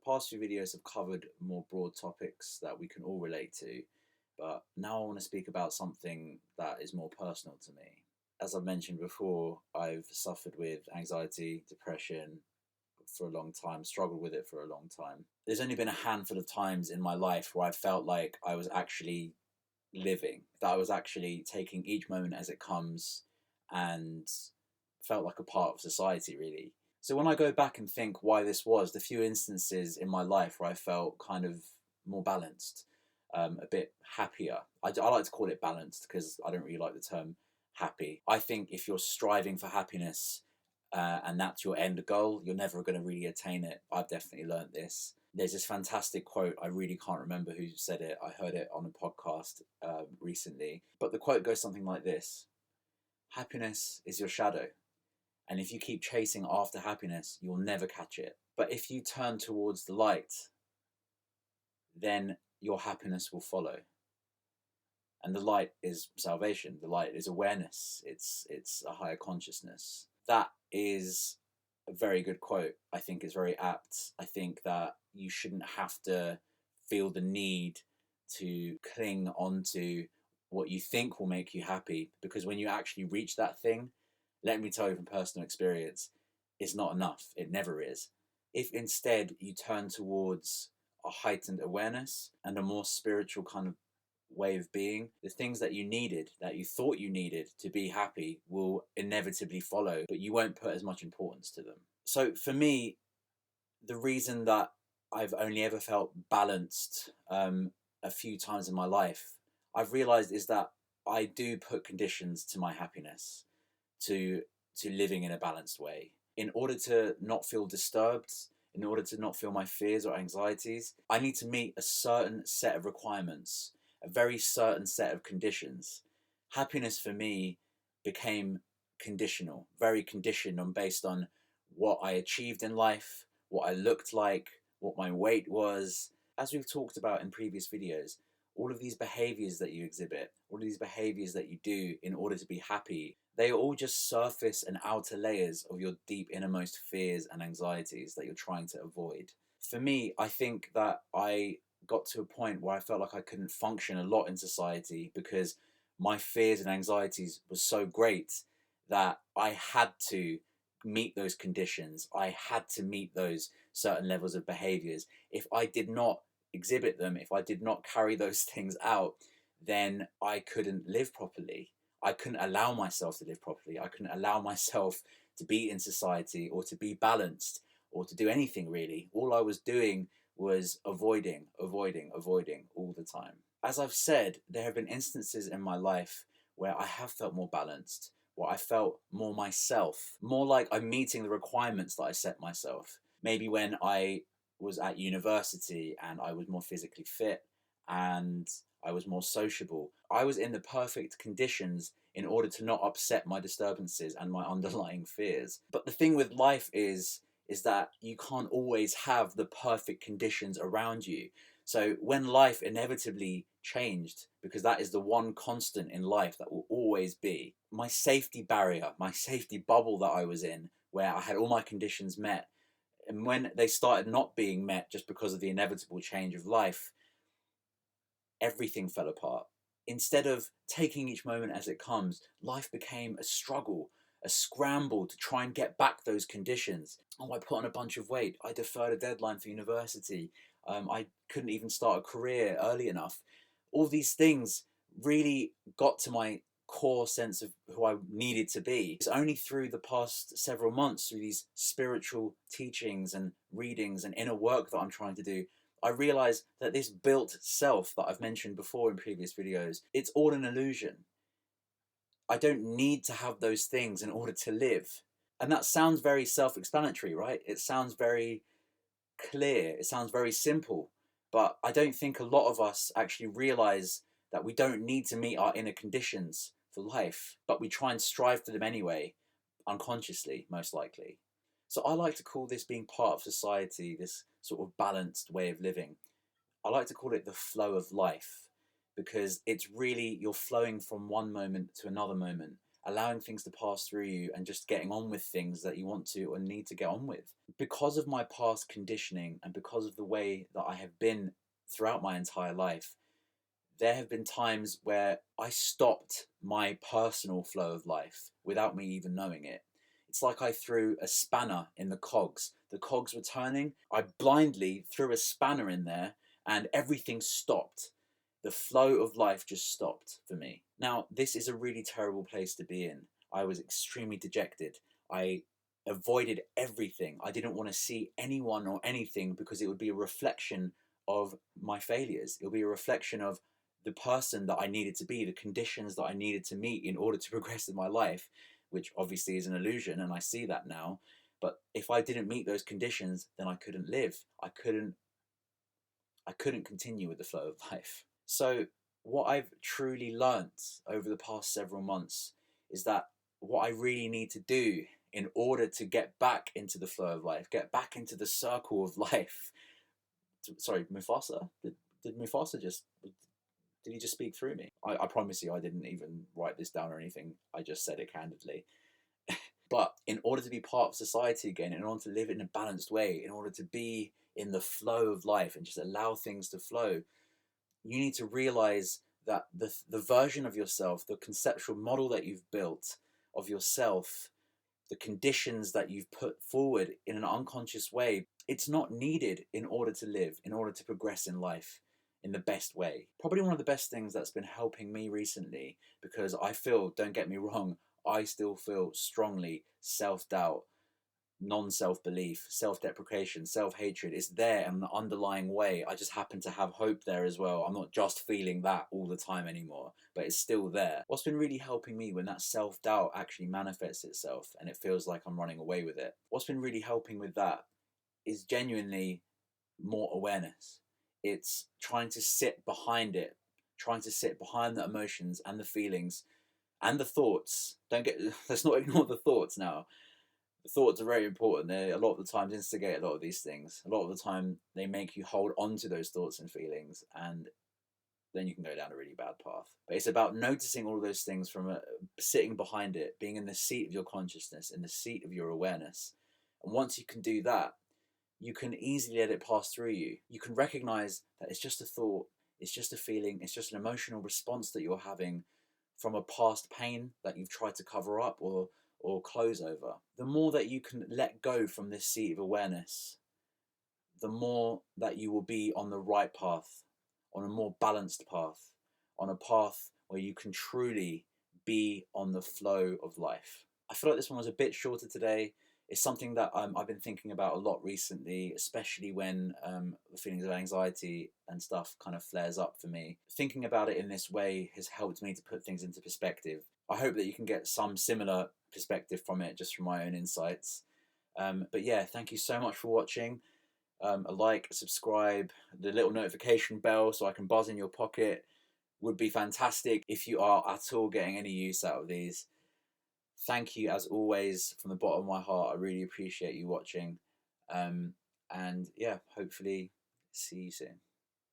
past few videos have covered more broad topics that we can all relate to, but now I want to speak about something that is more personal to me. As I've mentioned before, I've suffered with anxiety, depression for a long time, struggled with it for a long time. There's only been a handful of times in my life where I felt like I was actually living, that I was actually taking each moment as it comes and felt like a part of society, really. So when I go back and think why this was, the few instances in my life where I felt kind of more balanced, a bit happier. I like to call it balanced because I don't really like the term happy. I think if you're striving for happiness and that's your end goal, you're never going to really attain it. I've definitely learned this. There's this fantastic quote, I really can't remember who said it. I heard it on a podcast recently. But the quote goes something like this: happiness is your shadow. And if you keep chasing after happiness, you'll never catch it. But if you turn towards the light, then your happiness will follow. And the light is salvation. The light is awareness. It's a higher consciousness. That is a very good quote. I think it's very apt. I think that you shouldn't have to feel the need to cling onto what you think will make you happy, because when you actually reach that thing, let me tell you from personal experience, it's not enough. It never is. If instead you turn towards a heightened awareness and a more spiritual kind of way of being, the things that you needed, that you thought you needed to be happy, will inevitably follow, but you won't put as much importance to them. So for me, the reason that I've only ever felt balanced a few times in my life, I've realized, is that I do put conditions to my happiness, to living in a balanced way. In order to not feel disturbed, in order to not feel my fears or anxieties, I need to meet a certain set of requirements, a very certain set of conditions. Happiness for me became conditional, very conditioned on based on what I achieved in life, what I looked like, what my weight was. As we've talked about in previous videos, all of these behaviors that you exhibit, all of these behaviors that you do in order to be happy, they are all just surface and outer layers of your deep innermost fears and anxieties that you're trying to avoid. For me, I think that I got to a point where I felt like I couldn't function a lot in society because my fears and anxieties were so great that I had to meet those conditions. I had to meet those certain levels of behaviors. If I did not exhibit them, if I did not carry those things out, then I couldn't live properly. I couldn't allow myself to live properly. I couldn't allow myself to be in society or to be balanced or to do anything really. All I was doing was avoiding all the time. As I've said, there have been instances in my life where I have felt more balanced, where I felt more myself, more like I'm meeting the requirements that I set myself. Maybe when I was at university and I was more physically fit and I was more sociable. I was in the perfect conditions in order to not upset my disturbances and my underlying fears. But the thing with life is that you can't always have the perfect conditions around you. So when life inevitably changed, because that is the one constant in life that will always be, my safety barrier, my safety bubble that I was in, where I had all my conditions met, and when they started not being met just because of the inevitable change of life, everything fell apart. Instead of taking each moment as it comes, life became a struggle, a scramble to try and get back those conditions. Oh, I put on a bunch of weight. I deferred a deadline for university. I couldn't even start a career early enough. All these things really got to my core sense of who I needed to be. It's only through the past several months, through these spiritual teachings and readings and inner work that I'm trying to do, I realized that this built self that I've mentioned before in previous videos, it's all an illusion. I don't need to have those things in order to live. And that sounds very self-explanatory, right? It sounds very clear. It sounds very simple. But I don't think a lot of us actually realize that we don't need to meet our inner conditions for life, but we try and strive for them anyway, unconsciously, most likely. So I like to call this being part of society, this sort of balanced way of living. I like to call it the flow of life, because it's really, you're flowing from one moment to another moment, allowing things to pass through you and just getting on with things that you want to or need to get on with. Because of my past conditioning and because of the way that I have been throughout my entire life, there have been times where I stopped my personal flow of life without me even knowing it. It's like I threw a spanner in the cogs. The cogs were turning. I blindly threw a spanner in there and everything stopped. The flow of life just stopped for me. Now, this is a really terrible place to be in. I was extremely dejected. I avoided everything. I didn't want to see anyone or anything because it would be a reflection of my failures. It would be a reflection of the person that I needed to be, the conditions that I needed to meet in order to progress in my life, which obviously is an illusion, and I see that now. But if I didn't meet those conditions, then I couldn't live. I couldn't continue with the flow of life. So what I've truly learnt over the past several months is that what I really need to do in order to get back into the flow of life, get back into the circle of life. Sorry, Mufasa? Did Mufasa just... Did he just speak through me? I promise you I didn't even write this down or anything. I just said it candidly. But in order to be part of society again, in order to live in a balanced way, in order to be in the flow of life and just allow things to flow, you need to realize that the version of yourself, the conceptual model that you've built of yourself, the conditions that you've put forward in an unconscious way, it's not needed in order to live, in order to progress in life in the best way. Probably one of the best things that's been helping me recently, because I feel, don't get me wrong, I still feel strongly self-doubt, non-self-belief, self-deprecation, self-hatred. It's there in an underlying way. I just happen to have hope there as well. I'm not just feeling that all the time anymore, but it's still there. What's been really helping me when that self-doubt actually manifests itself and it feels like I'm running away with it, what's been really helping with that is genuinely more awareness. It's trying to sit behind it, trying to sit behind the emotions and the feelings and the thoughts. Let's not ignore the thoughts now. The thoughts are very important. They a lot of the times instigate a lot of these things. A lot of the time they make you hold on to those thoughts and feelings, and then you can go down a really bad path. But it's about noticing all of those things from sitting behind it, being in the seat of your consciousness, in the seat of your awareness. And once you can do that, you can easily let it pass through you. You can recognize that it's just a thought, it's just a feeling, it's just an emotional response that you're having from a past pain that you've tried to cover up or close over. The more that you can let go from this seat of awareness, the more that you will be on the right path, on a more balanced path, on a path where you can truly be on the flow of life. I feel like this one was a bit shorter today. It's something that I've been thinking about a lot recently, especially when the feelings of anxiety and stuff kind of flares up for me. Thinking about it in this way has helped me to put things into perspective. I hope that you can get some similar perspective from it, just from my own insights. But yeah, thank you so much for watching. A like, a subscribe, the little notification bell so I can buzz in your pocket would be fantastic if you are at all getting any use out of these. Thank you as always from the bottom of my heart. I really appreciate you watching. And yeah, hopefully see you soon.